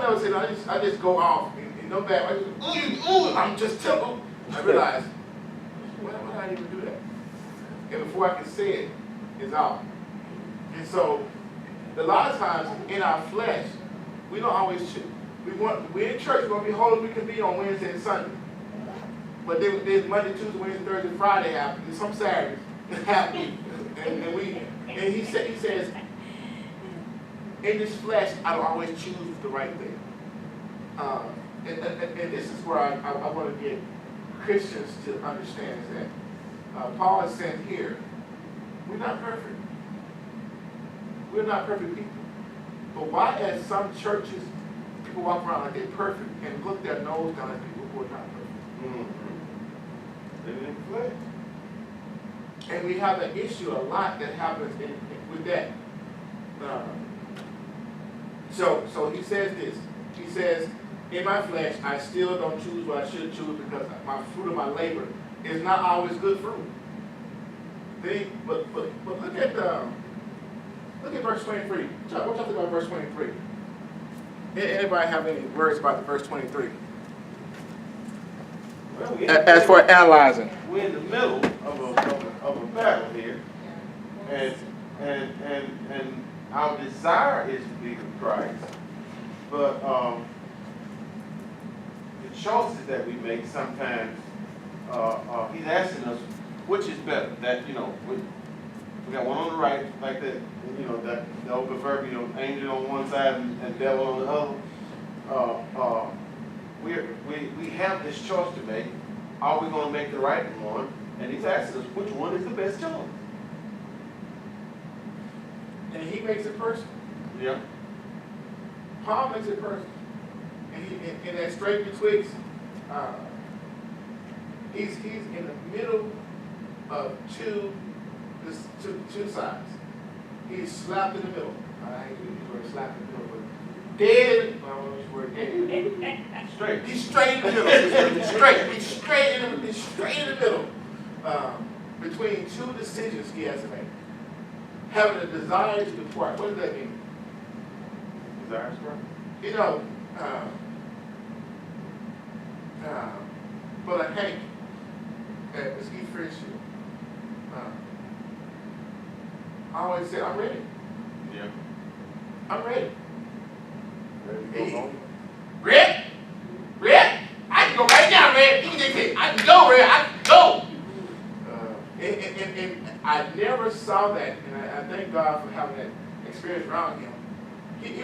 else said, I just go off and no bad. I'm just tickled. I realized, why would I even do that? And before I can say it, it's out. And so, a lot of times in our flesh, we don't always choose. We're in church, we're going to be holy, we can be on Wednesday and Sunday. But there's Monday, Tuesday, Wednesday, Thursday, Friday happening, some Saturdays happening. And he says, in this flesh, I don't always choose the right thing. And this is where I want to get Christians to understand is that Paul is saying here, we're not perfect. We're not perfect people. But why, as some churches, people walk around like they're perfect and look their nose down at people who are not perfect? Living in the flesh. And we have an issue a lot that happens with that. So he says this. He says, in my flesh, I still don't choose what I should choose because my fruit of my labor is not always good fruit. But look at verse 23. What y'all think about verse 23? Anybody have any words about verse 23? Well, As for analyzing. We're in the middle of a battle here, and our desire is to be with Christ, but the choices that we make sometimes, he's asking us which is better. That we got one on the right, like that, that the old proverbial angel on one side and devil on the other. We have this choice to make. Are we going to make the right one? And he's asking us which one is the best choice. And he makes it personal. Yeah. Paul makes it personal. And in that straight betwixt, he's in the middle of two sides. He's slapped in the middle. I hate to use the word slapped in the middle, but dead. I don't know which word dead. Straight. He's straight in the middle. He's straight in the middle. Between two decisions he has to make. Having a desire to depart. What does that mean? Desire to depart? Brother Hank at Mesquite Friendship, I always say, I'm ready. Yeah. I'm ready. Ready to go home? Red? I can go right now, Red. You can get I can go, Red. I can go. And I never saw that, and I thank God for having that experience around him. He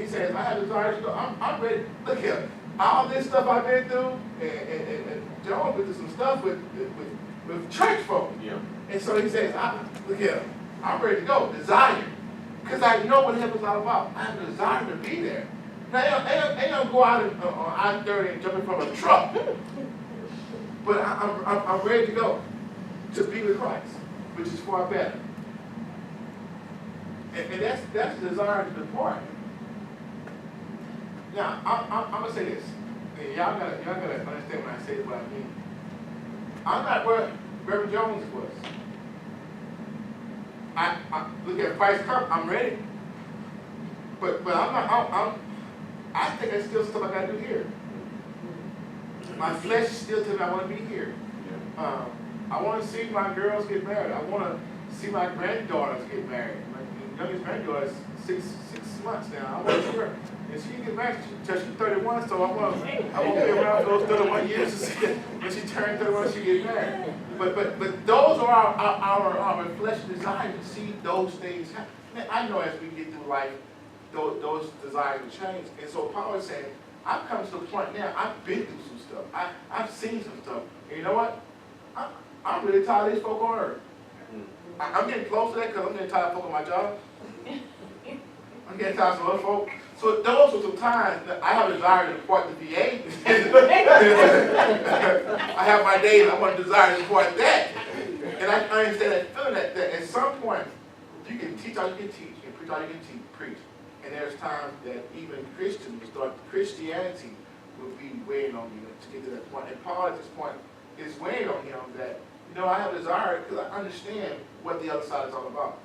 says, I have desire to go. I'm ready. Look here. All this stuff I've been through, and Joe went through some stuff with church folk. Yeah. And so he says, look here, I'm ready to go. Desire. Because I know what heaven's all about. I have a desire to be there. Now, ain't gonna go out on I-30 and jump in from a truck. But I'm ready to go. To be with Christ, which is far better. And that's the desire to depart. Now, I'm gonna say this. And y'all gotta understand when I say what I mean. I'm not where Reverend Jones was. I look at Christ come, I'm ready. But I'm not. I think there's still stuff I gotta do here. My flesh is still telling me I want to be here. Yeah. I want to see my girls get married. I want to see my granddaughters get married. My youngest granddaughter is six months now. I want to see her. And she can get married until she's 31, so I won't be around for those 31 years to see that when she turns 31, she gets married. But those are our flesh desires to see those things happen. Man, I know as we get through life, those desires will change. And so Paul is saying, I've come to the point now, I've been through some stuff. I've seen some stuff. And you know what? I'm really tired of these folk on earth. I'm getting close to that because I'm getting tired of folk on my job. I'm getting tired of some other folk. So those were some times that I have a desire to depart the VA. I have my days I want to desire to depart that. And I understand that feeling that at some point you can teach all you can teach, you can preach all you can preach. And there's times that even Christians start Christianity will be weighing on you to get to that point. And Paul at this point is weighing on him that, I have a desire because I understand what the other side is all about.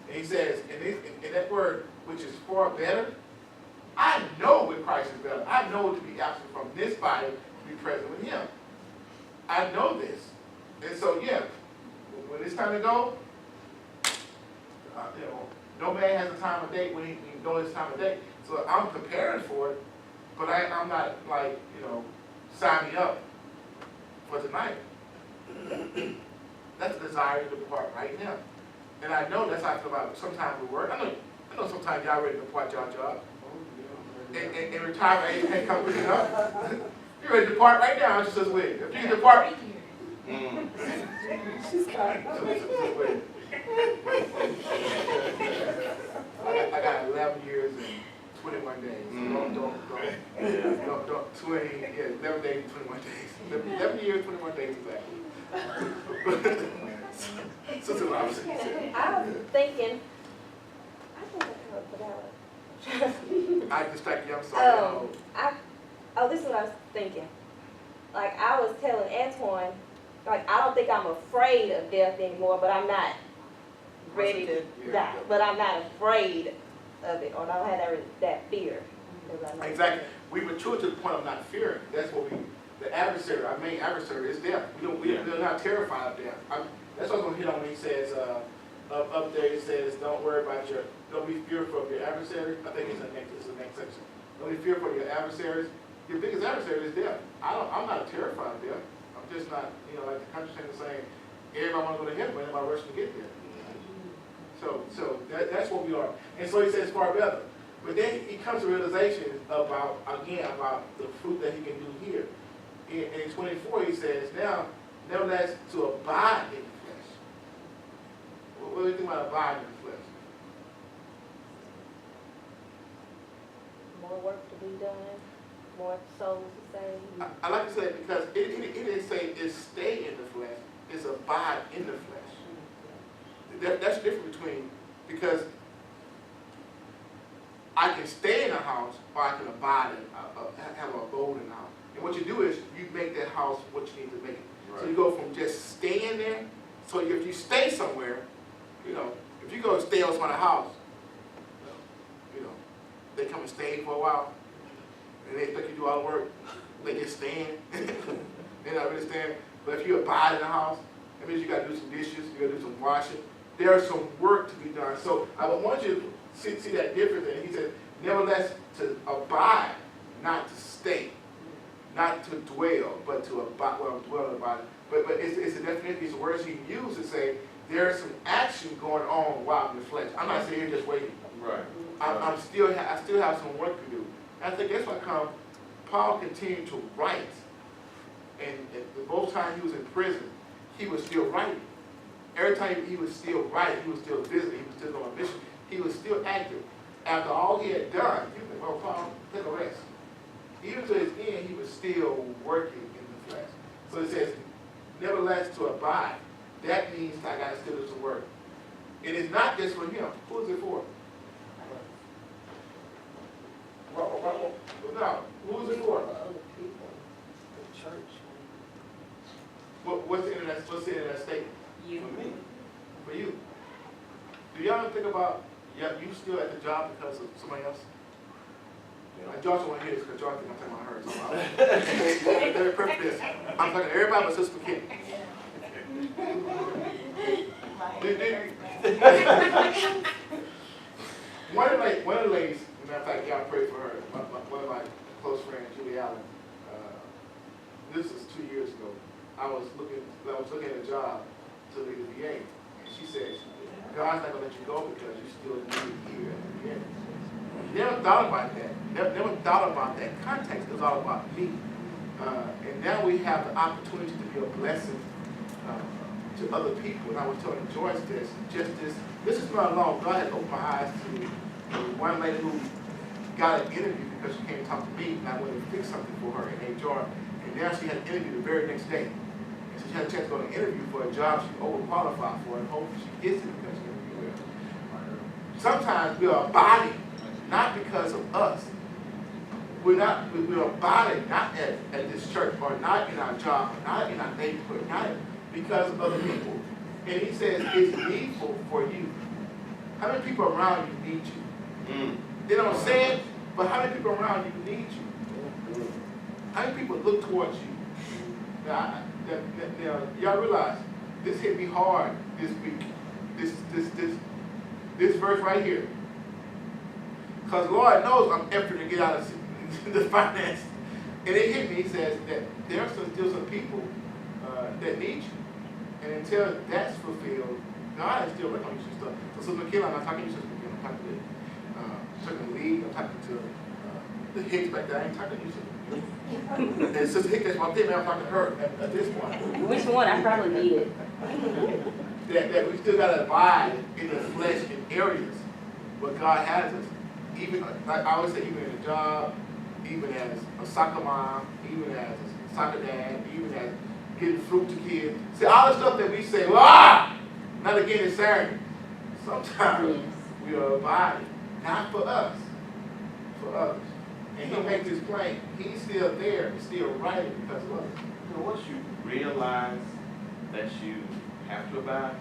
And he says, in that word, which is far better, I know with Christ is better. I know to be absent from this body, to be present with him. I know this. And so, yeah, when it's time to go, no man has a time of day when he knows his time of day. So I'm preparing for it, but I'm not like, sign me up for tonight. That's a desire to depart right now. And I know that's how I feel about sometimes with work. I know sometimes y'all ready to depart y'all job. And retirement ain't come quick enough. You're ready to depart right now, just as wait. If you can depart. I got 11 years and 21 days. Don't 11 days and 21 days. 11 years, 21 days exactly. Sister Robinson. I was thinking, I think I come up with that one. I distracted you, I'm sorry. This is what I was thinking. Like, I was telling Antoine, like, I don't think I'm afraid of death anymore, but I'm not ready to die. But I'm not afraid of it, or I don't have that fear. Exactly. We mature to the point of not fearing. That's what the adversary, our main adversary is death. We're not terrified of death. That's what I'm going to hit on when he says, up there, he says, don't be fearful of your adversary. I think it's the next section. Don't be fearful of your adversaries. Your biggest adversary is death. I'm not terrified of death. I'm just not, like the country saying, everybody want to go to heaven, but anybody rush to get there. So that's what we are. And so he says far better. But then he comes to realization about the fruit that he can do here. In 24 he says, now, nevertheless, to abide in the flesh. What do you think about abiding in the flesh? More work to be done, more souls to save. I like to say it because it didn't say it's stay in the flesh, it's abide in the flesh. That's the difference between, because I can stay in a house or I can abide in, have an abode in a house. And what you do is you make that house what you need to make it. Right. So you go from just staying there. So if you stay somewhere, if you go stay elsewhere in a house, they come and stay for a while, and they expect you to do all the work. They just stand. They're not really staying. But if you abide in the house, that means you got to do some dishes, you got to do some washing. There's some work to be done. So I want you to see that difference. And he said, nevertheless, to abide, not to stay, not to dwell, but to abide. Well, dwell about it. But it's a definition. These words he used to say there's some action going on while in the flesh. I'm not sitting here just waiting. Right. I still have some work to do. And I think that's why Paul continued to write. And both times he was in prison, he was still writing. Every time he was still writing, he was still visiting, he was still on a mission, he was still active. After all he had done, he was like, oh, Paul, take a rest. Even to his end, he was still working in the flesh. So it says, nevertheless, to abide. That means I got to still do some work. It is not just for him. Who is it for? No, who is it for? Other people, the church. What's the end of that statement? You. For me. For you. Do y'all think about, you still at the job because of somebody else? Yeah. Josh don't want to hear this because Josh thinks I'm talking about her. So very perfect this. I'm talking to everybody but Sister McKinney. One of the ladies, as a matter of fact, y'all pray for her. One of my close friends, Julie Allen. This is 2 years ago. I was looking at a job to leave the VA, and she said, God's not gonna let you go because you still need here at the VA. Never thought about that. Never thought about that context. It was all about me. And now we have the opportunity to be a blessing to other people. And I was telling Joyce this is not long. God had opened my eyes to one lady who got an interview because she came to talk to me, and I went to fix something for her in HR. And now she had an interview the very next day. And so she had a chance to go to an interview for a job she overqualified for, and hopefully she gets it because she interviewed well. Sometimes we are abiding, not because of us. We're abiding not at this church, or not in our job, or not in our neighborhood, not because of other people. And he says it's needful for you. How many people around you need you? They don't say it, but how many people around you need you? How many people look towards you? Now, now y'all realize this hit me hard this week. This verse right here. Because Lord knows I'm effort to get out of the finance. And it hit me. He says that there are still some people that need you. And until that's fulfilled, God is still working on you some stuff. So Sister McKenna, I'm not talking to you, Sister McKenna. I'm talking to Lee. I'm talking to the Hicks back there. I ain't talking to you, Sister McKenna. And Sister Hicks, that's my thing, man. I'm talking to her at this point. Which one? I probably need it. That we still got to abide in the flesh in areas where God has us. Even, like I always say, even in a job, even as a soccer mom, even as a soccer dad, even as getting fruit to kids. See, all the stuff that we say, not again this Saturday. Sometimes we are abiding, not for us, for others. And he makes this plain. He's still there, he's still writing because of us. You know, once you realize that you have to abide,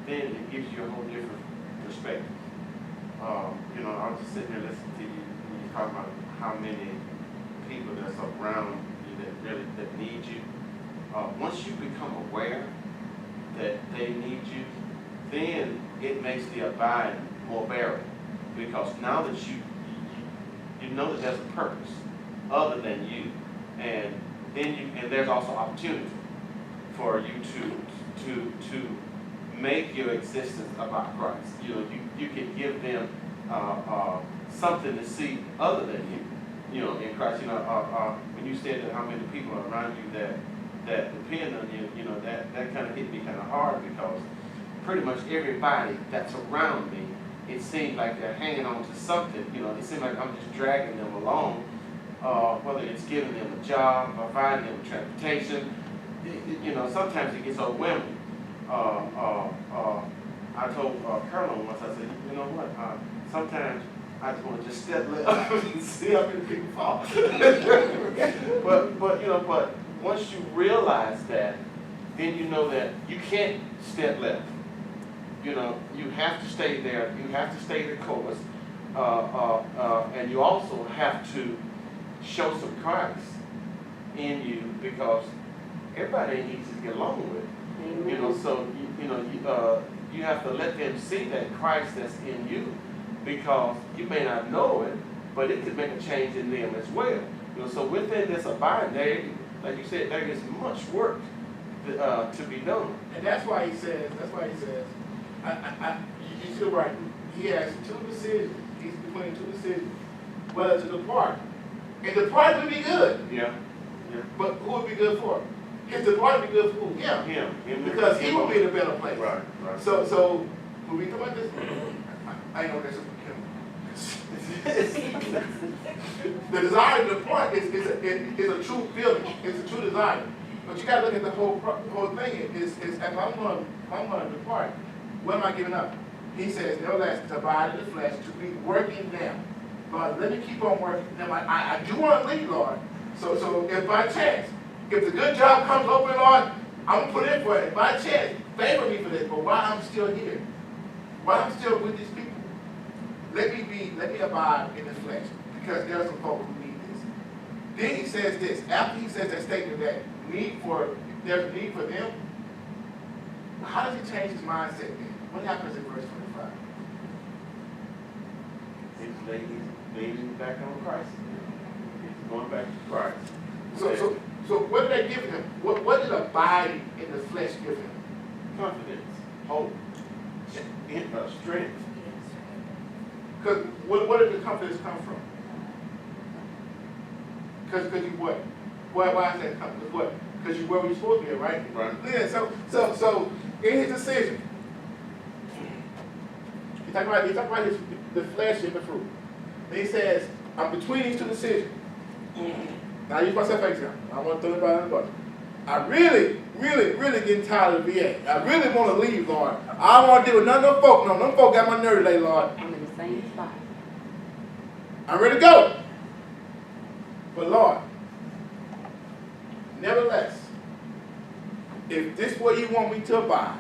then it gives you a whole different perspective. You know, I was just sitting there listening to you when you talk about how many people that's around you that need you. Once you become aware that they need you, then it makes the abide more bearable. Because now that you know that there's a purpose other than you, and then there's also opportunity for you to make your existence about Christ. You know, you can give them something to see other than you. You know, in Christ. You know, when you said that how many people are around you that depend on you, you know, that kind of hit me kind of hard, because pretty much everybody that's around me, it seems like they're hanging on to something. You know, it seems like I'm just dragging them along, whether it's giving them a job, providing them with transportation. You know, sometimes it gets overwhelming. I told Carolyn once, I said, you know what, sometimes I just want to just step left and see how many people fall. but once you realize that, then you know that you can't step left. You know, you have to stay there. You have to stay the course, and you also have to show some Christ in you, because everybody ain't easy to get along with. Mm-hmm. You know, so you have to let them see that Christ that's in you, because you may not know it, but it could make a change in them as well. You know, so within this abiding, there, like you said, there is much work to be done. And that's why he says, you're still right. He has two decisions. He's between two decisions. Whether to depart. And depart would be good. Yeah. But who would be good for? His depart would be good for who? Him. Because he will be in a better place. Right. So when we come at this, I ain't gonna get the desire to depart is a true feeling. It's a true desire. But you gotta look at the whole thing. Is if I'm gonna depart, what am I giving up? He says, nevertheless, to abide in the flesh, to be working now. Lord, let me keep on working. Now, I do want to leave, Lord. So if by chance, if the good job comes open, Lord, I'm going to put in for it. If by chance, favor me for this. But while I'm still here, while I'm still with these people, let me abide in the flesh. Because there are some folks who need this. Then he says this. After he says that statement that there's a need for them, how does he change his mindset then? What happens in verse 25? He's leaning back on Christ. He's going back to Christ. So what did they give him? What did abiding in the flesh give him? Confidence, hope, strength. Because what did the confidence come from? Because you what? Why is that confidence? What? Because you where we're supposed to be, right? Right. Yeah. So in his decision, he talk about the flesh and the fruit. And he says, I'm between these two decisions. Now I use myself as an example. I want to throw anybody on the bus. I really getting tired of the VA. I really want to leave, Lord. I don't want to deal with none of them folk. No, them folk got my nerve today, Lord. I'm in the same spot. I'm ready to go. But Lord, nevertheless, if this is where you want me to abide,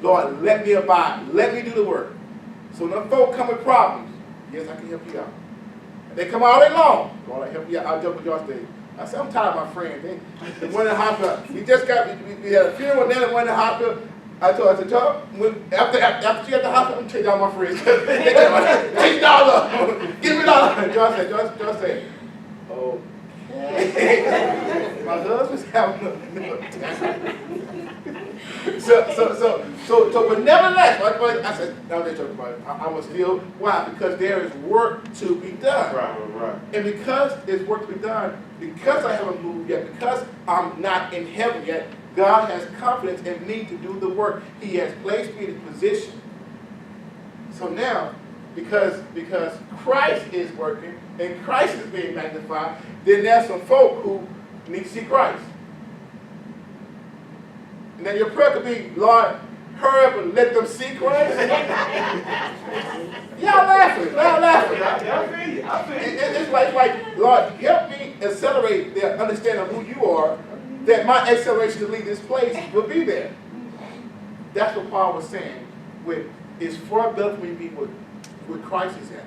Lord, let me abide. Let me do the work. So when them folk come with problems, yes, I can help you out. And they come all day long. Lord, I help I jumped with y'all today. I said, I'm tired of my friends. They one in the hospital. We just got, we had a funeral and then one in the hospital. I said, John, after she got the hospital, I'm taking all my friends. They got my $10. Give me $1. John said, okay. My husband's having a so, but nevertheless, I said, now let's talk about it. I was still, why? Because there is work to be done. Right. And because there's work to be done, because I haven't moved yet, because I'm not in heaven yet, God has confidence in me to do the work. He has placed me in a position. So now, because Christ is working and Christ is being magnified, then there's some folk who need to see Christ. Now your prayer could be, Lord, hurry up and let them see Christ. Y'all laughing. I feel you. It's like, Lord, help me accelerate their understanding of who you are, that my acceleration to leave this place will be there. That's what Paul was saying. It's far better for me to be where Christ is at.